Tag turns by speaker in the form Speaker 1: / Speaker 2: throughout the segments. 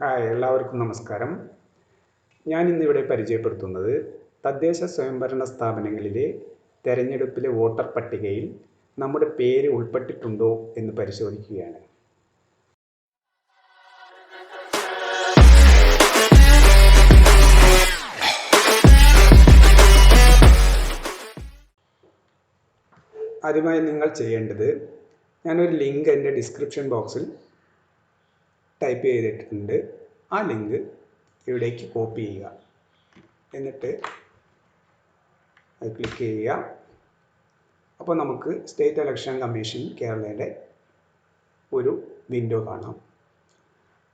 Speaker 1: Hi, എല്ലാവർക്കും നമസ്കാരം. ഞാൻ ഇന്നിവിടെ പരിചയപ്പെടുത്തുന്നത് തദ്ദേശ സ്വയംഭരണ സ്ഥാപനങ്ങളിലെ തെരഞ്ഞെടുപ്പിലെ വോട്ടർ പട്ടികയിൽ നമ്മുടെ പേര് ഉൾപ്പെട്ടിട്ടുണ്ടോ എന്ന് പരിശോധിക്കുകയാണ്. ആദ്യമായി നിങ്ങൾ ചെയ്യേണ്ടത്, ഞാനൊരു ലിങ്ക് എൻ്റെ ഡിസ്ക്രിപ്ഷൻ ബോക്സിൽ ടൈപ്പ് ചെയ്തിട്ടുണ്ട്. ആ ലിങ്ക് ഇവിടേക്ക് കോപ്പി ചെയ്യുക. എന്നിട്ട് അത് ക്ലിക്ക് ചെയ്യുക. അപ്പോൾ നമുക്ക് സ്റ്റേറ്റ് ഇലക്ഷൻ കമ്മീഷൻ കേരളയുടെ ഒരു വിൻഡോ കാണാം.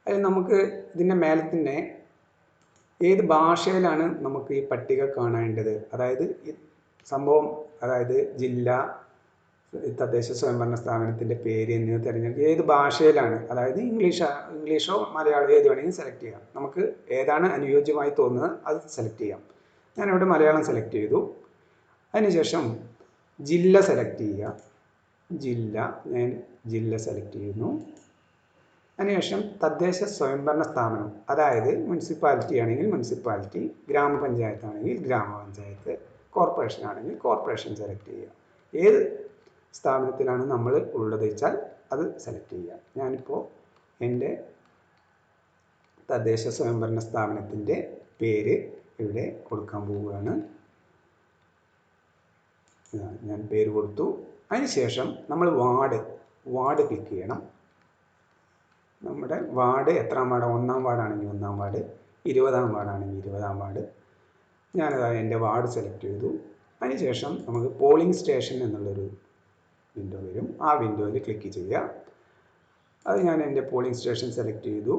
Speaker 1: അതിൽ നമുക്ക് ഇതിൻ്റെ മേലെ തന്നെ ഏത് ഭാഷയിലാണ് നമുക്ക് ഈ പട്ടിക കാണേണ്ടത്, അതായത് ജില്ല, തദ്ദേശ സ്വയംഭരണ സ്ഥാപനത്തിൻ്റെ പേര് എന്നിവ തിരഞ്ഞെടുക്കുക ഏത് ഭാഷയിലാണ്, അതായത് ഇംഗ്ലീഷോ മലയാളമോ ഏത് വേണമെങ്കിലും സെലക്ട് ചെയ്യാം. നമുക്ക് ഏതാണ് അനുയോജ്യമായി തോന്നുന്നത് അത് സെലക്ട് ചെയ്യാം. ഞാനിവിടെ മലയാളം സെലക്ട് ചെയ്തു. അതിനുശേഷം ജില്ല സെലക്ട് ചെയ്യുക. ഞാൻ ജില്ല സെലക്ട് ചെയ്യുന്നു. അതിനുശേഷം തദ്ദേശ സ്വയംഭരണ സ്ഥാപനം, അതായത് മുനിസിപ്പാലിറ്റി ആണെങ്കിൽ മുനിസിപ്പാലിറ്റി, ഗ്രാമപഞ്ചായത്ത് ആണെങ്കിൽ ഗ്രാമപഞ്ചായത്ത്, കോർപ്പറേഷൻ ആണെങ്കിൽ കോർപ്പറേഷൻ സെലക്ട് ചെയ്യുക. ഏത് സ്ഥാപനത്തിലാണ് നമ്മൾ ഉള്ളത് വെച്ചാൽ അത് സെലക്ട് ചെയ്യുക. ഞാനിപ്പോൾ എൻ്റെ തദ്ദേശ സ്വയംഭരണ സ്ഥാപനത്തിൻ്റെ പേര് ഇവിടെ കൊടുക്കാൻ പോവുകയാണ്. ഞാൻ പേര് കൊടുത്തു. അതിനുശേഷം നമ്മൾ വാർഡ് ക്ലിക്ക് ചെയ്യണം. നമ്മുടെ വാർഡ് എത്രാം വാർഡ്, 1-ാം വാർഡാണെങ്കിൽ 1-ാം വാർഡ്, 20-ാം വാർഡാണെങ്കിൽ 20-ാം വാർഡ്. ഞാനത് എൻ്റെ വാർഡ് സെലക്ട് ചെയ്തു. അതിനുശേഷം നമുക്ക് പോളിംഗ് സ്റ്റേഷൻ എന്നുള്ളൊരു വിൻഡോ വരും. ആ വിൻഡോയിൽ ക്ലിക്ക് ചെയ്യുക. അത് ഞാൻ എൻ്റെ പോളിംഗ് സ്റ്റേഷൻ സെലക്ട് ചെയ്തു.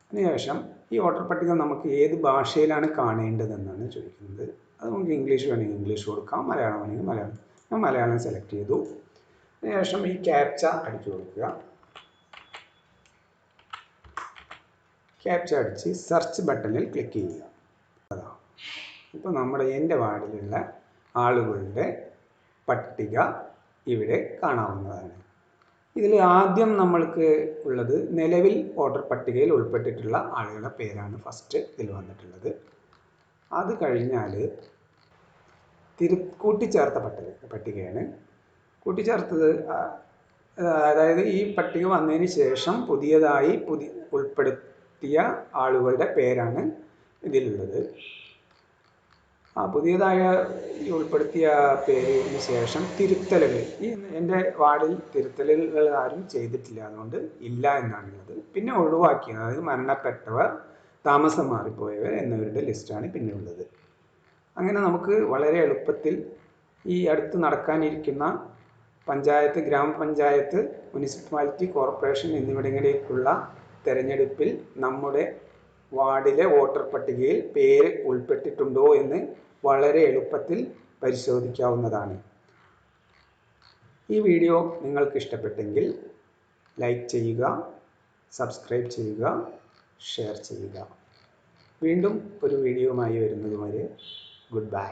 Speaker 1: അതിനുശേഷം ഈ വോട്ടർ പട്ടിക നമുക്ക് ഏത് ഭാഷയിലാണ് കാണേണ്ടതെന്നാണ് ചോദിക്കുന്നത്. അത് നമുക്ക് ഇംഗ്ലീഷ് വേണമെങ്കിൽ ഇംഗ്ലീഷ് കൊടുക്കാം, മലയാളം വേണമെങ്കിൽ മലയാളം. ഞാൻ മലയാളം സെലക്ട് ചെയ്തു. അതിനുശേഷം ഈ ക്യാപ്ച അടിച്ചു കൊടുക്കുക. ക്യാപ്ച അടിച്ച് സെർച്ച് ബട്ടണിൽ ക്ലിക്ക് ചെയ്യുക. അതാണ് ഇപ്പോൾ എൻ്റെ വാർഡിലുള്ള ആളുകളുടെ പട്ടിക ഇവിടെ കാണാവുന്നതാണ്. ഇതിൽ ആദ്യം നമ്മൾക്ക് ഉള്ളത് നിലവിൽ വോട്ടർ പട്ടികയിൽ ഉൾപ്പെട്ടിട്ടുള്ള ആളുകളുടെ പേരാണ് ഫസ്റ്റ് ഇതിൽ വന്നിട്ടുള്ളത്. അത് കഴിഞ്ഞാൽ കൂട്ടിച്ചേർത്ത പട്ടികയാണ്. കൂട്ടിച്ചേർത്തത് അതായത് ഈ പട്ടിക വന്നതിന് ശേഷം പുതിയതായി ഉൾപ്പെടുത്തിയ ആളുകളുടെ പേരാണ് ഇതിലുള്ളത്. പുതിയതായ ഉൾപ്പെടുത്തിയ പേരിന് ശേഷം തിരുത്തലുകൾ, എൻ്റെ വാർഡിൽ തിരുത്തലുകൾ ആരും ചെയ്തിട്ടില്ല, അതുകൊണ്ട് ഇല്ല എന്നാണുള്ളത്. പിന്നെ ഒഴിവാക്കിയത്, അതായത് മരണപ്പെട്ടവർ, താമസം മാറിപ്പോയവർ എന്നിവരുടെ ലിസ്റ്റാണ് പിന്നെ ഉള്ളത്. അങ്ങനെ നമുക്ക് വളരെ എളുപ്പത്തിൽ ഈ അടുത്ത് നടക്കാനിരിക്കുന്ന പഞ്ചായത്ത്, ഗ്രാമപഞ്ചായത്ത്, മുനിസിപ്പാലിറ്റി, കോർപ്പറേഷൻ എന്നിവിടങ്ങളിലേക്കുള്ള തെരഞ്ഞെടുപ്പിൽ നമ്മുടെ വാർഡിലെ വോട്ടർ പട്ടികയിൽ പേര് ഉൾപ്പെട്ടിട്ടുണ്ടോ എന്ന് വളരെ എളുപ്പത്തിൽ പരിശോധിക്കാവുന്നതാണ്. ഈ വീഡിയോ നിങ്ങൾക്ക് ഇഷ്ടപ്പെട്ടെങ്കിൽ ലൈക്ക് ചെയ്യുക, സബ്സ്ക്രൈബ് ചെയ്യുക, ഷെയർ ചെയ്യുക. വീണ്ടും ഒരു വീഡിയോയുമായി വരുന്നതുവരെ ഗുഡ് ബൈ.